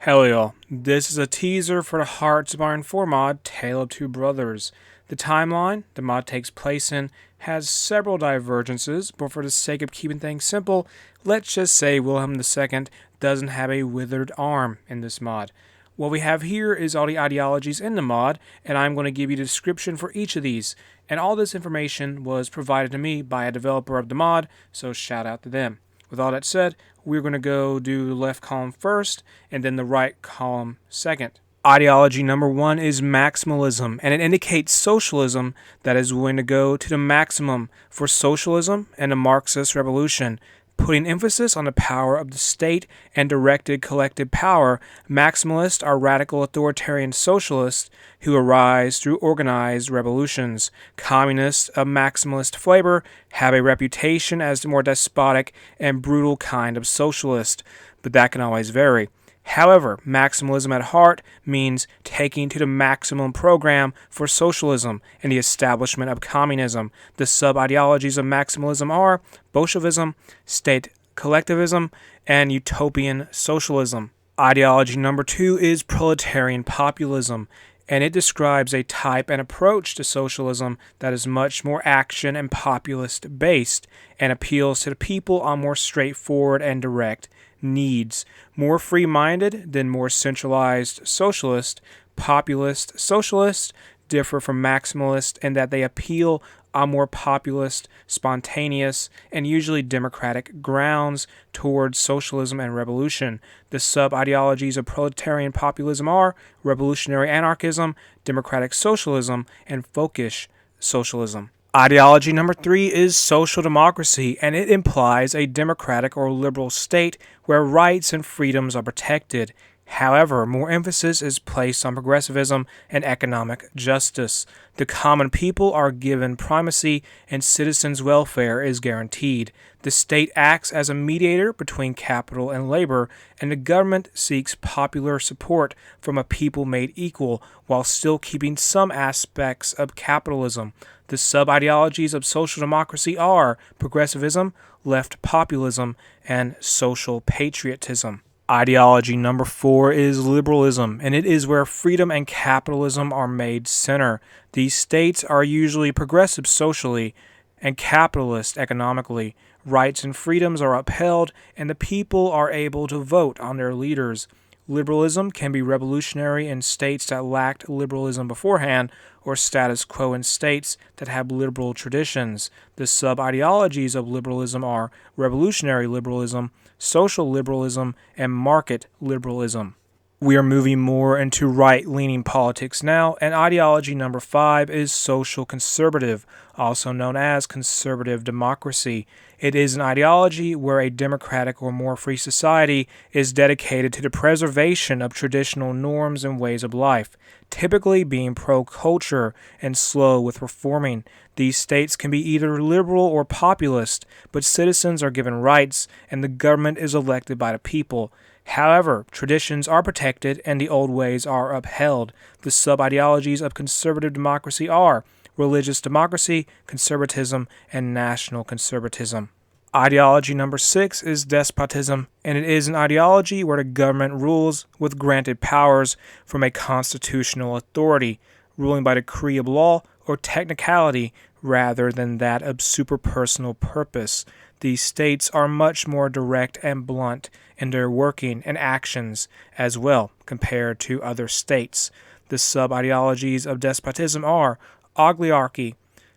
Hell y'all, this is a teaser for the Hearts of Iron 4 mod, Tale of Two Brothers. The timeline the mod takes place in has several divergences, but for the sake of keeping things simple, let's just say Wilhelm II doesn't have a withered arm in this mod. What we have here is all the ideologies in the mod, and I'm going to give you the description for each of these. And all this information was provided to me by a developer of the mod, so shout out to them. With all that said, we're going to go do the left column first and then the right column second. Ideology number 1 is Maximalism, and it indicates socialism that is willing to go to the maximum for socialism and the Marxist revolution. Putting emphasis on the power of the state and directed collective power, Maximalists are radical authoritarian socialists who arise through organized revolutions. Communists of maximalist flavor have a reputation as the more despotic and brutal kind of socialist, but that can always vary. However, maximalism at heart means taking to the maximum program for socialism and the establishment of communism. The sub-ideologies of maximalism are Bolshevism, state collectivism, and utopian socialism. Ideology number 2 is proletarian populism, and it describes a type and approach to socialism that is much more action and populist based and appeals to the people on more straightforward and direct needs. More free-minded than more centralized socialist, populist socialists differ from maximalist in that they appeal on more populist, spontaneous, and usually democratic grounds towards socialism and revolution. The sub-ideologies of proletarian populism are revolutionary anarchism, democratic socialism, and folkish socialism. Ideology number 3 is social democracy, and it implies a democratic or liberal state where rights and freedoms are protected. However, more emphasis is placed on progressivism and economic justice. The common people are given primacy and citizens' welfare is guaranteed. The state acts as a mediator between capital and labor, and the government seeks popular support from a people made equal while still keeping some aspects of capitalism. The sub-ideologies of social democracy are progressivism, left populism, and social patriotism. Ideology number 4 is liberalism, and it is where freedom and capitalism are made center. These states are usually progressive socially and capitalist economically. Rights and freedoms are upheld, and the people are able to vote on their leaders. Liberalism can be revolutionary in states that lacked liberalism beforehand, or status quo in states that have liberal traditions. The sub-ideologies of liberalism are revolutionary liberalism, social liberalism, and market liberalism. We are moving more into right-leaning politics now, and ideology number 5 is social conservative, also known as conservative democracy. It is an ideology where a democratic or more free society is dedicated to the preservation of traditional norms and ways of life, typically being pro-culture and slow with reforming. These states can be either liberal or populist, but citizens are given rights and the government is elected by the people. However, traditions are protected and the old ways are upheld. The sub-ideologies of conservative democracy are religious democracy, conservatism, and national conservatism. Ideology number 6 is despotism, and it is an ideology where the government rules with granted powers from a constitutional authority, ruling by decree of law or technicality rather than that of superpersonal purpose. These states are much more direct and blunt in their working and actions as well compared to other states. The sub-ideologies of despotism are oligarchy,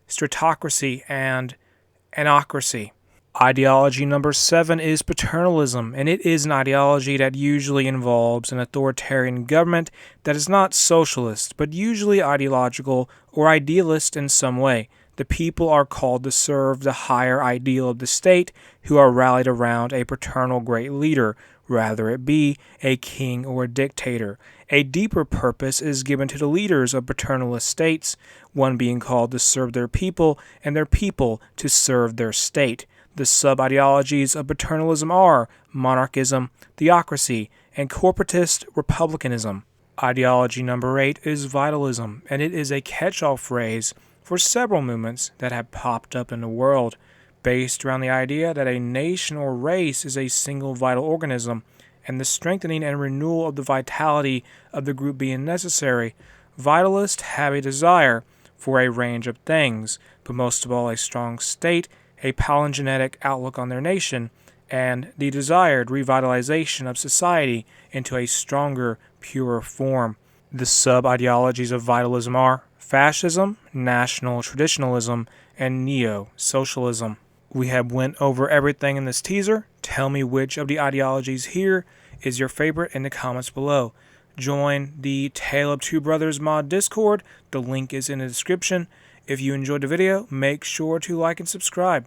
stratocracy, and anocracy. Ideology number 7 is paternalism, and it is an ideology that usually involves an authoritarian government that is not socialist, but usually ideological or idealist in some way. The people are called to serve the higher ideal of the state, who are rallied around a paternal great leader, rather it be a king or a dictator. A deeper purpose is given to the leaders of paternalist states, one being called to serve their people and their people to serve their state. The sub-ideologies of paternalism are monarchism, theocracy, and corporatist republicanism. Ideology number 8 is vitalism, and it is a catch-all phrase for several movements that have popped up in the world, based around the idea that a nation or race is a single vital organism and the strengthening and renewal of the vitality of the group being necessary. Vitalists have a desire for a range of things, but most of all a strong state, a palingenetic outlook on their nation, and the desired revitalization of society into a stronger, purer form. The sub-ideologies of vitalism are fascism, national traditionalism, and neo-socialism. We have went over everything in this teaser. Tell me which of the ideologies here is your favorite in the comments below. Join the Tale of Two Brothers mod Discord. The link is in the description. If you enjoyed the video, make sure to like and subscribe.